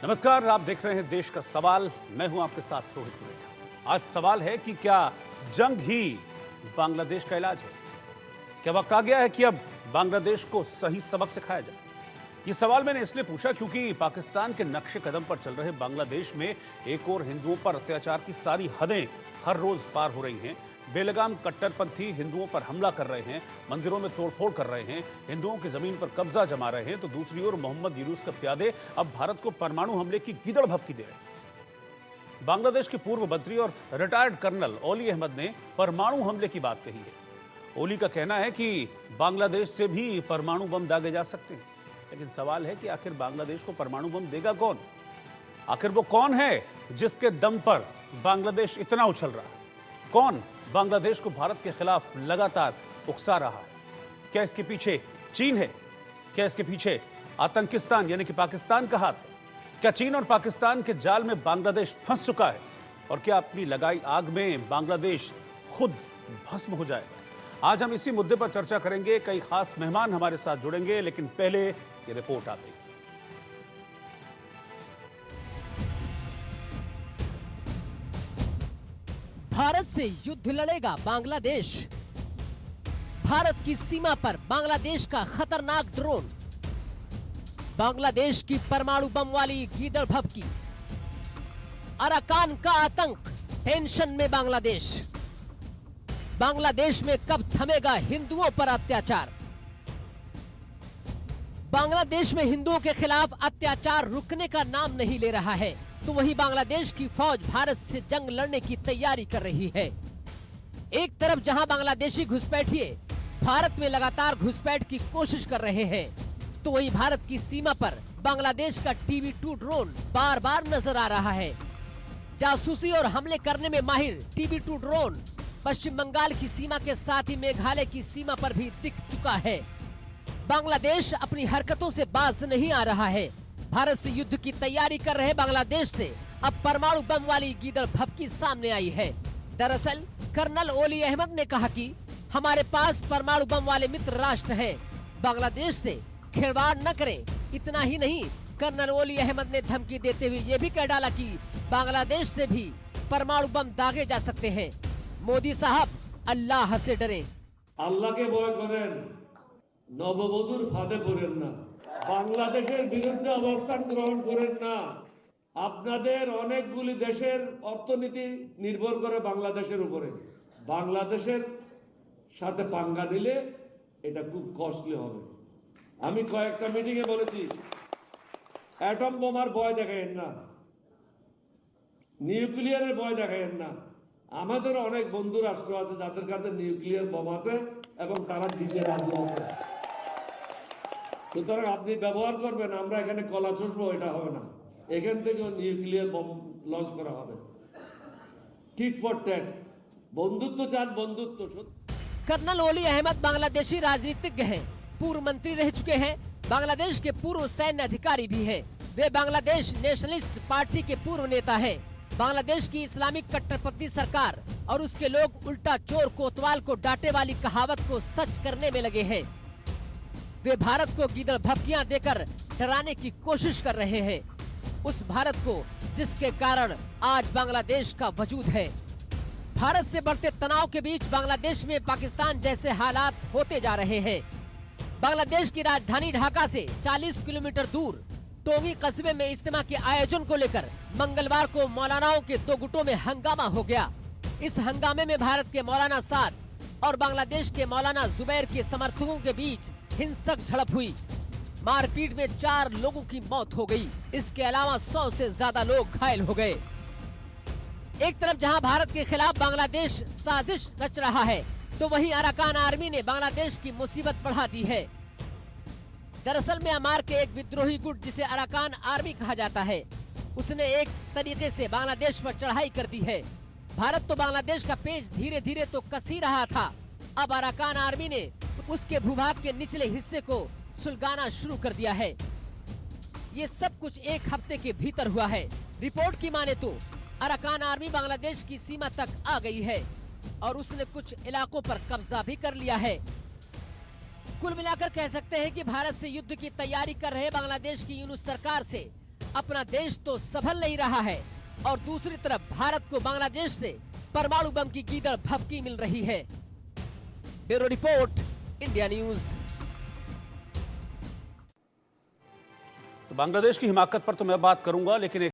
नमस्कार, आप देख रहे हैं देश का सवाल। मैं हूं आपके साथ रोहित कुरेजा। आज सवाल है कि क्या जंग ही बांग्लादेश का इलाज है? क्या वक्त आ गया है कि अब बांग्लादेश को सही सबक सिखाया जाए? ये सवाल मैंने इसलिए पूछा क्योंकि पाकिस्तान के नक्शे कदम पर चल रहे बांग्लादेश में एक और हिंदुओं पर अत्याचार की सारी हदें हर रोज पार हो रही हैं। बेलगाम कट्टरपंथी हिंदुओं पर हमला कर रहे हैं, मंदिरों में तोड़फोड़ कर रहे हैं, हिंदुओं की जमीन पर कब्जा जमा रहे हैं, तो दूसरी ओर मोहम्मद यूनुस के प्यादे अब भारत को परमाणु हमले की गीदड़ भभकी दे रहे हैं। बांग्लादेश के पूर्व मंत्री और रिटायर्ड कर्नल ओली अहमद ने परमाणु हमले की बात कही है। ओली का कहना है कि बांग्लादेश से भी परमाणु बम दागे जा सकते हैं, लेकिन सवाल है कि आखिर बांग्लादेश को परमाणु बम देगा कौन? आखिर वो कौन है जिसके दम पर बांग्लादेश इतना उछल रहा है? कौन बांग्लादेश को भारत के खिलाफ लगातार उकसा रहा है? क्या इसके पीछे चीन है? क्या इसके पीछे आतंकिस्तान यानी कि पाकिस्तान का हाथ है? क्या चीन और पाकिस्तान के जाल में बांग्लादेश फंस चुका है? और क्या अपनी लगाई आग में बांग्लादेश खुद भस्म हो जाएगा? आज हम इसी मुद्दे पर चर्चा करेंगे। कई खास मेहमान हमारे साथ जुड़ेंगे, लेकिन पहले ये रिपोर्ट आ गई। भारत से युद्ध लड़ेगा बांग्लादेश। भारत की सीमा पर बांग्लादेश का खतरनाक ड्रोन। बांग्लादेश की परमाणु बम वाली गीदड़ भभकी। अराकान का आतंक, टेंशन में बांग्लादेश। बांग्लादेश में कब थमेगा हिंदुओं पर अत्याचार? बांग्लादेश में हिंदुओं के खिलाफ अत्याचार रुकने का नाम नहीं ले रहा है, तो वही बांग्लादेश की फौज भारत से जंग लड़ने की तैयारी कर रही है। एक तरफ जहां बांग्लादेशी घुसपैठिए भारत में लगातार घुसपैठ की कोशिश कर रहे हैं, तो वही भारत की सीमा पर बांग्लादेश का TB2 ड्रोन बार बार नजर आ रहा है। जासूसी और हमले करने में माहिर TB2 ड्रोन पश्चिम बंगाल की सीमा के साथ ही मेघालय की सीमा पर भी दिख चुका है। बांग्लादेश अपनी हरकतों से बाज नहीं आ रहा है। भारत से युद्ध की तैयारी कर रहे बांग्लादेश से अब परमाणु बम वाली गीदड़ भभकी सामने आई है। दरअसल कर्नल ओली अहमद ने कहा कि हमारे पास परमाणु बम वाले मित्र राष्ट्र हैं, बांग्लादेश से खिलवाड़ न करें। इतना ही नहीं, कर्नल ओली अहमद ने धमकी देते हुए ये भी कह डाला कि बांग्लादेश से भी परमाणु बम दागे जा सकते हैं। मोदी साहब अल्लाह से डरें। अल्लाह के भय करें, नवबधूर फाঁদে পড়েন না। বাংলাদেশের বিরুদ্ধে অবস্থান গ্রহণ করেন না। আপনাদের অনেকগুলি দেশের অর্থনীতি নির্ভর করে বাংলাদেশের উপরে। বাংলাদেশের সাথে পাঙ্গা নিলে এটা খুব কস্টলি হবে। আমি কয়েকটা মিটিংয়ে বলেছি, অ্যাটম বোমার ভয় দেখায়েন না, নিউক্লিয়ারের ভয় দেখায়েন না। আমাদের অনেক বন্ধু রাষ্ট্র আছে যাদের কাছে নিউক্লিয়ার বোম আছে এবং তারা দিতে রাজি আছে। সুতরাং আপনি ব্যবহার করবেন, আমরা এখানে কলা চষবো, এটা হবে না। এখান থেকে নিউক্লিয়ার বম লঞ্চ করা হবে। টিট ফর ট্যাট, বন্ধুত্ব চান, বন্ধুত্ব। कर्नल ओली अहमद बांग्लादेशी राजनीतिज्ञ हैं, पूर्व मंत्री रह चुके हैं, बांग्लादेश के पूर्व सैन्य अधिकारी भी हैं। वे बांग्लादेश नेशनलिस्ट पार्टी के पूर्व नेता हैं। बांग्लादेश की इस्लामिक कट्टरपंथी सरकार और उसके लोग उल्टा चोर कोतवाल को डांटे वाली कहावत को सच करने में लगे हैं। वे भारत को गीदड़ भभकियां देकर डराने की कोशिश कर रहे हैं, उस भारत को जिसके कारण आज बांग्लादेश का वजूद है। भारत से बढ़ते तनाव के बीच बांग्लादेश में पाकिस्तान जैसे हालात होते जा रहे हैं। बांग्लादेश की राजधानी ढाका से 40 किलोमीटर दूर टोंगी कस्बे में इज्तिमा के आयोजन को लेकर मंगलवार को मौलानाओं के दो गुटों में हंगामा हो गया। इस हंगामे में भारत के मौलाना साद और बांग्लादेश के मौलाना जुबैर के समर्थकों के बीच हिंसक झड़प हुई। मारपीट में 4 लोगों की मौत हो गई। इसके अलावा 100 से ज्यादा लोग घायल हो गए। एक तरफ जहां भारत के खिलाफ बांग्लादेश साजिश रच रहा है, तो वहीं अराकान आर्मी ने बांग्लादेश की मुसीबत बढ़ा दी है। दरअसल म्यांमार के एक विद्रोही गुट जिसे अराकान आर्मी कहा जाता है, उसने एक तरीके से बांग्लादेश पर चढ़ाई कर दी है। भारत तो बांग्लादेश का पेच धीरे धीरे तो कस ही रहा था, अब अराकान आर्मी ने उसके भूभाग के निचले हिस्से को सुलगाना शुरू कर दिया है। ये सब कुछ एक हफ्ते के भीतर हुआ है। रिपोर्ट की माने तो अराकान आर्मी बांग्लादेश की सीमा तक आ गई है और उसने कुछ इलाकों पर कब्जा भी कर लिया है। कुल मिलाकर कह सकते हैं कि भारत से युद्ध की तैयारी कर रहे बांग्लादेश की यूनुस सरकार से अपना देश तो सफल नहीं रहा है और दूसरी तरफ भारत को बांग्लादेश से परमाणु बम की गीदड़ भभकी मिल रही है। Bureau report, India news. तो बांग्लादेश की हिमाकत पर तो मैं बात करूंगा, लेकिन